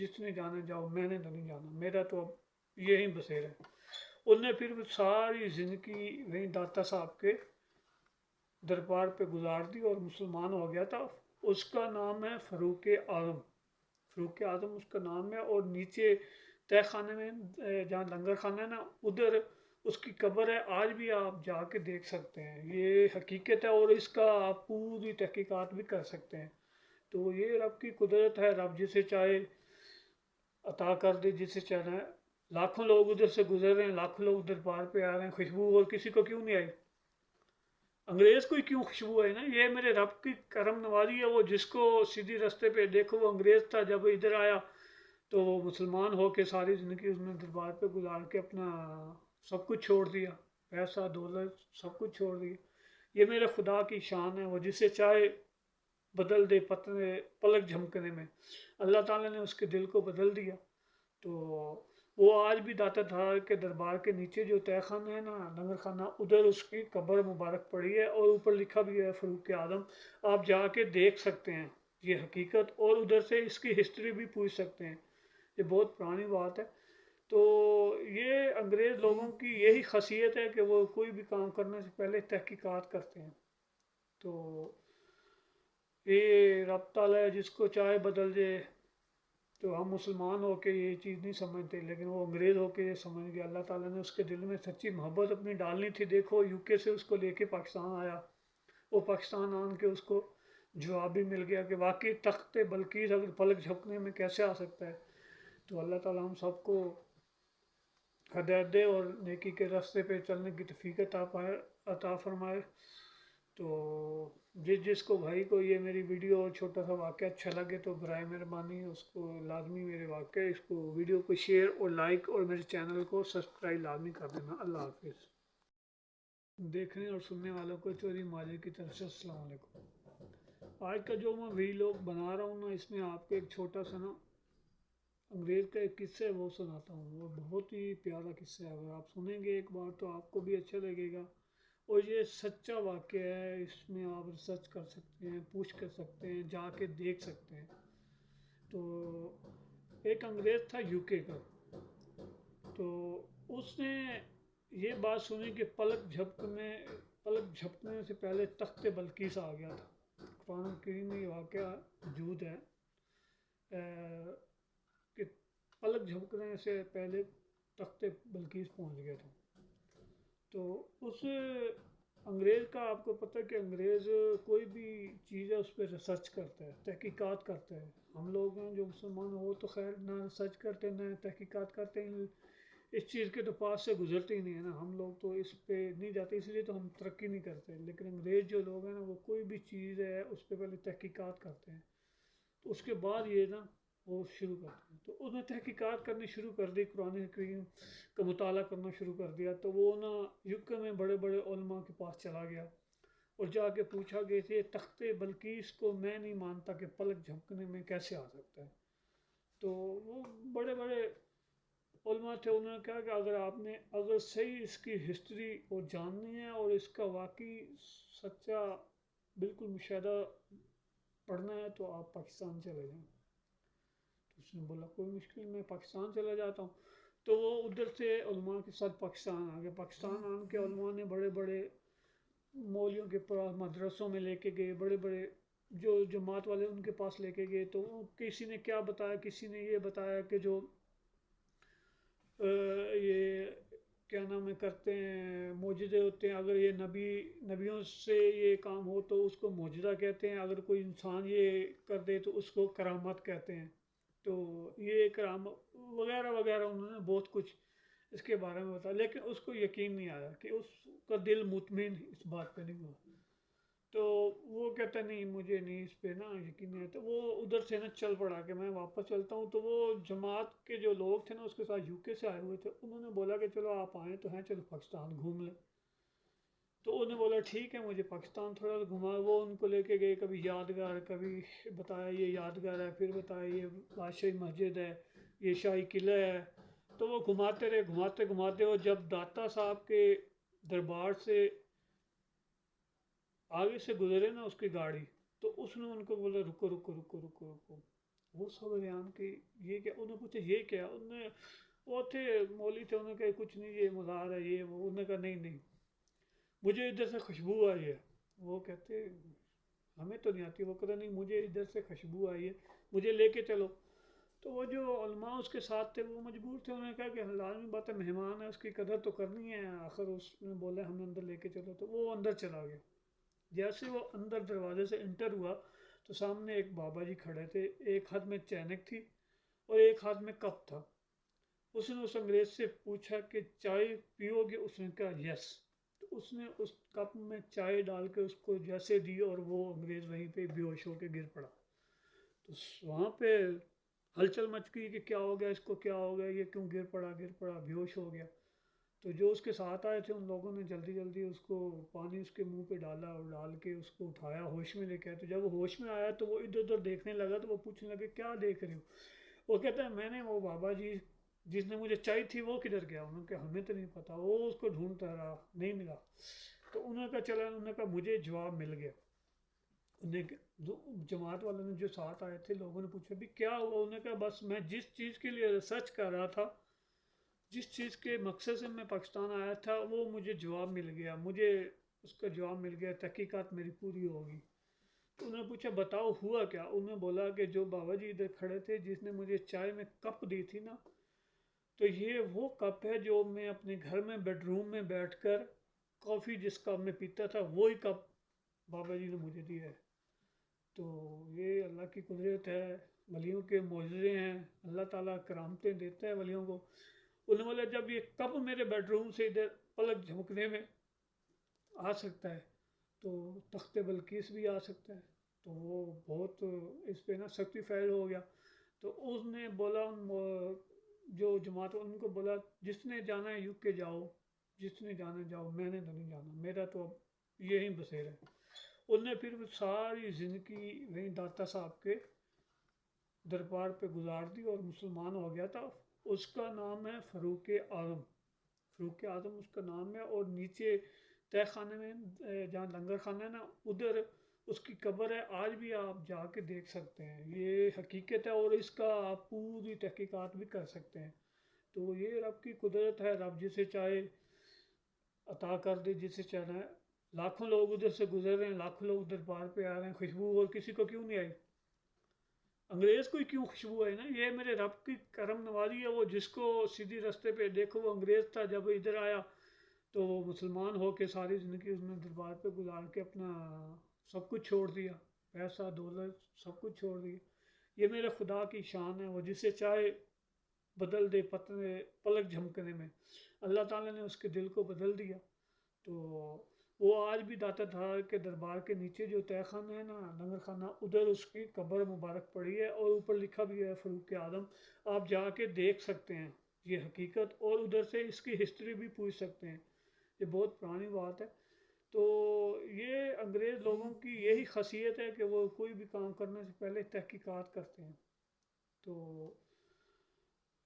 جس نے جانا جاؤ، میں نے تو نہیں جانا، میرا تو اب یہی بسیرا ہے۔ انہوں نے پھر ساری زندگی وہیں داتا صاحب کے دربار پہ گزار دی اور مسلمان ہو گیا تھا۔ اس کا نام ہے فاروق اعظم، فاروق اعظم اس کا نام ہے۔ اور نیچے تہ خانے میں جہاں لنگر خانہ ہے نا، ادھر اس کی قبر ہے، آج بھی آپ جا کے دیکھ سکتے ہیں، یہ حقیقت ہے، اور اس کا آپ پوری تحقیقات بھی کر سکتے ہیں۔ تو یہ رب کی قدرت ہے، رب جسے چاہے عطا کر دے، جسے چاہے۔ لاکھوں لوگ ادھر سے گزر رہے ہیں، لاکھوں لوگ دربار پہ آ رہے ہیں، خوشبو اور کسی کو کیوں نہیں آئی؟ انگریز کو ہی کیوں خوشبو آئی نا؟ یہ میرے رب کی کرم نوازی ہے۔ وہ جس کو سیدھی رستے پہ دیکھو، وہ انگریز تھا، جب ادھر آیا تو وہ مسلمان ہو کے ساری زندگی اس نے دربار پہ گزار کے اپنا سب کچھ چھوڑ دیا، پیسہ دولت سب کچھ چھوڑ دیا۔ یہ میرے خدا کی شان ہے، وہ جسے چاہے بدل دے پتنے پلک جھمکنے میں۔ اللہ تعالیٰ نے اس کے دل کو بدل دیا۔ تو وہ آج بھی داتا دھار کے دربار کے نیچے جو تہ خانہ ہے نا، لنگر خانہ، ادھر اس کی قبر مبارک پڑی ہے، اور اوپر لکھا بھی ہے فاروق اعظم۔ آپ جا کے دیکھ سکتے ہیں یہ حقیقت، اور ادھر سے اس کی ہسٹری بھی پوچھ سکتے ہیں، یہ بہت پرانی بات ہے۔ تو یہ انگریز لوگوں کی یہی خاصیت ہے کہ وہ کوئی بھی کام کرنے سے پہلے تحقیقات کرتے ہیں۔ تو یہ رب تعالیٰ جس کو چاہے بدل دے۔ تو ہم مسلمان ہو کے یہ چیز نہیں سمجھتے، لیکن وہ انگریز ہو کے یہ سمجھ گیا۔ اللہ تعالیٰ نے اس کے دل میں سچی محبت اپنی ڈالنی تھی۔ دیکھو یو کے سے اس کو لے کے پاکستان آیا، وہ پاکستان آن کے اس کو جواب بھی مل گیا کہ واقعی تخت بلقیس اگر پلک جھپکنے میں کیسے آ سکتا ہے۔ تو اللہ تعالیٰ ہم سب کو ہدایت دے اور نیکی کے راستے پہ چلنے کی توفیق عطا فرمائے۔ تو جس کو بھائی کو یہ میری ویڈیو اور چھوٹا سا واقعہ اچھا لگے تو برائے مہربانی اس کو لازمی میرے واقعہ اس کو ویڈیو کو شیئر اور لائک اور میرے چینل کو سبسکرائب لازمی کر دینا۔ اللہ حافظ۔ دیکھنے اور سننے والوں کو چوری ماجر کی طرف سے السلام علیکم۔ آج کا جو میں ویلوگ بنا رہا ہوں نا، اس میں آپ کو ایک چھوٹا سا نا انگریز کا ایک قصہ ہے وہ سناتا ہوں۔ وہ بہت ہی پیارا قصہ ہے، اگر آپ سنیں گے ایک بار تو آپ کو بھی اچھا لگے گا، اور یہ سچا واقعہ ہے۔ اس میں آپ ریسرچ کر سکتے ہیں، پوچھ کر سکتے ہیں، جا کے دیکھ سکتے ہیں۔ تو ایک انگریز تھا یو کے کا، تو اس نے یہ بات سنی کہ پلک جھپکنے سے پہلے تخت بلقیس آ گیا تھا۔ قرآن کریم میں یہ واقعہ موجود ہے کہ پلک جھپکنے سے پہلے تخت بلقیس پہنچ گیا تھا۔ تو اس انگریز کا آپ کو پتہ ہے کہ انگریز کوئی بھی چیز ہے اس پہ ریسرچ کرتا ہے، تحقیقات کرتا ہے۔ ہم لوگ ہیں جو مسلمان ہو تو خیر نہ ریسرچ کرتے نہ تحقیقات کرتے ہیں، اس چیز کے تو پاس سے گزرتے ہی نہیں ہے نا، ہم لوگ تو اس پہ نہیں جاتے، اس لیے تو ہم ترقی نہیں کرتے۔ لیکن انگریز جو لوگ ہیں نا، وہ کوئی بھی چیز ہے اس پہ پہلے تحقیقات کرتے ہیں، تو اس کے بعد یہ نا وہ شروع کرتے ہیں۔ تو انہوں نے تحقیقات کرنی شروع کر دی، قرآن کریم کا مطالعہ کرنا شروع کر دیا۔ تو وہ نا یوکے میں بڑے بڑے علماء کے پاس چلا گیا اور جا کے پوچھا کہ یہ تخت بلقیس کو میں نہیں مانتا کہ پلک جھپکنے میں کیسے آ سکتا ہے۔ تو وہ بڑے بڑے علماء تھے، انہوں نے کہا کہ اگر صحیح اس کی ہسٹری کو جاننی ہے اور اس کا واقعی سچا بالکل مشاہدہ پڑھنا ہے تو آپ پاکستان چلے جائیں۔ تو اس نے بولا کوئی مشکل نہیں، میں پاکستان چلا جاتا ہوں۔ تو وہ ادھر سے علماء کے ساتھ پاکستان آ گئے۔ پاکستان آن کے علماء نے بڑے بڑے مولویوں کے پاس مدرسوں میں لے کے گئے، بڑے بڑے جو جماعت والے ان کے پاس لے کے گئے۔ تو کسی نے کیا بتایا، کسی نے یہ بتایا کہ جو یہ کیا نام ہے کرتے ہیں معجزے ہوتے ہیں، اگر یہ نبیوں سے یہ کام ہو تو اس کو معجزہ کہتے ہیں، اگر کوئی انسان یہ کر دے تو اس کو کرامت کہتے ہیں۔ تو یہ کرامت وغیرہ وغیرہ انہوں نے بہت کچھ اس کے بارے میں بتایا، لیکن اس کو یقین نہیں آیا، کہ اس کا دل مطمئن اس بات پہ نہیں ہوا۔ تو وہ کہتا نہیں مجھے نہیں اس پہ نا یقین نہیں ہے، تو وہ ادھر سے نا چل پڑا کہ میں واپس چلتا ہوں۔ تو وہ جماعت کے جو لوگ تھے نا اس کے ساتھ یو کے سے آئے ہوئے تھے، انہوں نے بولا کہ چلو آپ آئیں تو ہیں، چلو پاکستان گھوم لیں۔ تو انہوں نے بولا ٹھیک ہے، مجھے پاکستان تھوڑا سا گھما۔ وہ ان کو لے کے گئے، کبھی یادگار، کبھی بتایا یہ یادگار ہے، پھر بتایا یہ بادشاہی مسجد ہے، یہ شاہی قلعہ ہے۔ تو وہ گھماتے رہے، گھماتے گھماتے، اور جب داتا صاحب کے دربار سے آگے سے گزرے نا اس کی گاڑی، تو اس نے ان کو بولا رکو رکو رکو رکو رکو، وہ سب بیان کی یہ کیا، انہوں نے پوچھا یہ کیا، انہوں نے وہ تھے مولوی تھے، انہوں نے کہا کچھ نہیں یہ مزار ہے یہ وہ، انہوں نے کہا نہیں نہیں مجھے ادھر سے خوشبو آئی ہے۔ وہ کہتے ہمیں تو نہیں آتی، وہ کہتا نہیں مجھے ادھر سے خوشبو آئی ہے، مجھے لے کے چلو۔ تو وہ جو علماء اس کے ساتھ تھے وہ مجبور تھے، انہوں نے کہا کہ لازمی بات ہے مہمان ہے اس کی قدر تو کرنی ہے، آخر اس نے بولا ہمیں اندر لے کے چلو، تو وہ اندر چلا گیا۔ جیسے وہ اندر دروازے سے انٹر ہوا تو سامنے ایک بابا جی کھڑے تھے، ایک ہاتھ میں چینک تھی اور ایک ہاتھ میں کپ تھا۔ اس نے اس انگریز سے پوچھا کہ چائے پیو گے، اس نے کہا یس، تو اس نے اس کپ میں چائے ڈال کے اس کو جیسے دی اور وہ انگریز وہیں پہ بے ہوش ہو کے گر پڑا۔ تو وہاں پہ ہلچل مچ گئی کہ کیا ہو گیا اس کو، کیا ہو گیا یہ کیوں گر پڑا بے ہوش ہو گیا۔ تو جو اس کے ساتھ آئے تھے ان لوگوں نے جلدی جلدی اس کو پانی اس کے منہ پہ ڈالا اور ڈال کے اس کو اٹھایا، ہوش میں لے کے آیا۔ تو جب وہ ہوش میں آیا تو وہ ادھر ادھر دیکھنے لگا، تو وہ پوچھنے لگے کیا دیکھ رہے ہو؟ وہ کہتا ہے میں نے وہ بابا جی جس نے مجھے چاہی تھی وہ کدھر گیا؟ انہوں نے کہا ہمیں تو نہیں پتا، وہ اس کو ڈھونڈتا رہا نہیں ملا۔ تو انہوں نے کہا چلا، انہوں نے کہا مجھے جواب مل گیا۔ جماعت والوں نے جو ساتھ آئے تھے لوگوں نے پوچھا بھی کیا ہوا؟ انہوں نے کہا بس میں جس چیز کے لیے ریسرچ کر رہا تھا، جس چیز کے مقصد سے میں پاکستان آیا تھا وہ مجھے جواب مل گیا، مجھے اس کا جواب مل گیا، تحقیقات میری پوری ہوگی۔ تو انہوں نے پوچھا بتاؤ ہوا کیا؟ انہوں نے بولا کہ جو بابا جی ادھر کھڑے تھے جس نے مجھے چائے میں کپ دی تھی نا، تو یہ وہ کپ ہے جو میں اپنے گھر میں بیڈ روم میں بیٹھ کر کافی جس کپ میں پیتا تھا، وہی کپ بابا جی نے مجھے دیا ہے۔ تو یہ اللہ کی قدرت ہے، ولیوں کے معجزے ہیں، اللہ تعالیٰ کرامتیں دیتا ہے ولیوں کو۔ انہوں نے بولا جب یہ کپ میرے بیڈ روم سے ادھر پلک جھپکنے میں آ سکتا ہے تو تخت بلقیس بھی آ سکتا ہے۔ تو وہ بہت اس پہ نا سختی فائل ہو گیا۔ تو اس نے بولا جو جماعت ان کو بولا جس نے جانا ہے UK جاؤ، جس نے جانا جاؤ، میں نے تو نہیں جانا، میرا تو اب یہی بسیرا ہے۔ انہوں نے پھر ساری زندگی وہیں داتا صاحب کے دربار پہ گزار دی اور مسلمان ہو گیا تھا۔ اس کا نام ہے فاروق اعظم، فاروق اعظم اس کا نام ہے۔ اور نیچے تہ خانے میں جہاں لنگر خانہ ہے نا ادھر اس کی قبر ہے، آج بھی آپ جا کے دیکھ سکتے ہیں، یہ حقیقت ہے اور اس کا آپ پوری تحقیقات بھی کر سکتے ہیں۔ تو یہ رب کی قدرت ہے، رب جسے چاہے عطا کر دے، جسے چاہے۔ لاکھوں لوگ ادھر سے گزر رہے ہیں، لاکھوں لوگ دربار پہ آ رہے ہیں، خوشبو اور کسی کو کیوں نہیں آئی؟ انگریز کو ہی کیوں خوشبو آئی نا؟ یہ میرے رب کی کرم نوازی ہے، وہ جس کو سیدھی رستے پہ دیکھو وہ انگریز تھا، جب ادھر آیا تو وہ مسلمان ہو کے ساری زندگی اس نے دربار پہ گزار کے اپنا سب کچھ چھوڑ دیا، پیسہ دولت سب کچھ چھوڑ دیا۔ یہ میرے خدا کی شان ہے، وہ جسے چاہے بدل دے پتنے پلک جھمکنے میں۔ اللہ تعالیٰ نے اس کے دل کو بدل دیا۔ تو وہ آج بھی داتا دھار کے دربار کے نیچے جو تہ خانہ ہے نا لنگر خانہ، ادھر اس کی قبر مبارک پڑی ہے اور اوپر لکھا بھی ہے فاروق اعظم۔ آپ جا کے دیکھ سکتے ہیں یہ حقیقت، اور ادھر سے اس کی ہسٹری بھی پوچھ سکتے ہیں، یہ بہت پرانی بات ہے۔ تو یہ انگریز لوگوں کی یہی خاصیت ہے کہ وہ کوئی بھی کام کرنے سے پہلے تحقیقات کرتے ہیں۔ تو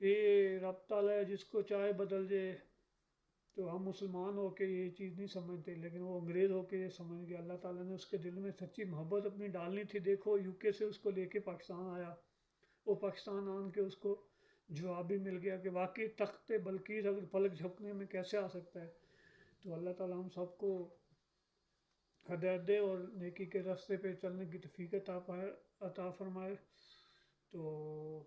یہ رب تعالیٰ ہے جس کو چاہے بدل دے۔ تو ہم مسلمان ہو کے یہ چیز نہیں سمجھتے، لیکن وہ انگریز ہو کے یہ سمجھ گیا۔ اللہ تعالیٰ نے اس کے دل میں سچی محبت اپنی ڈالنی تھی۔ دیکھو UK سے اس کو لے کے پاکستان آیا، وہ پاکستان آن کے اس کو جواب بھی مل گیا کہ واقعی تخت بلقیس اگر پلک جھپکنے میں کیسے آ سکتا ہے۔ تو اللہ تعالیٰ ہم سب کو ہدایت دے اور نیکی کے راستے پہ چلنے کی توفیق عطا فرمائے۔ تو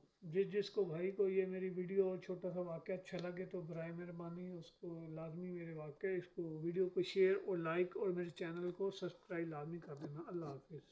جس کو بھائی کو یہ میری ویڈیو اور چھوٹا سا واقعہ اچھا لگے تو برائے مہربانی اس کو لازمی میرے واقعہ اس کو ویڈیو کو شیئر اور لائک اور میرے چینل کو سبسکرائب لازمی کر دینا۔ اللہ حافظ۔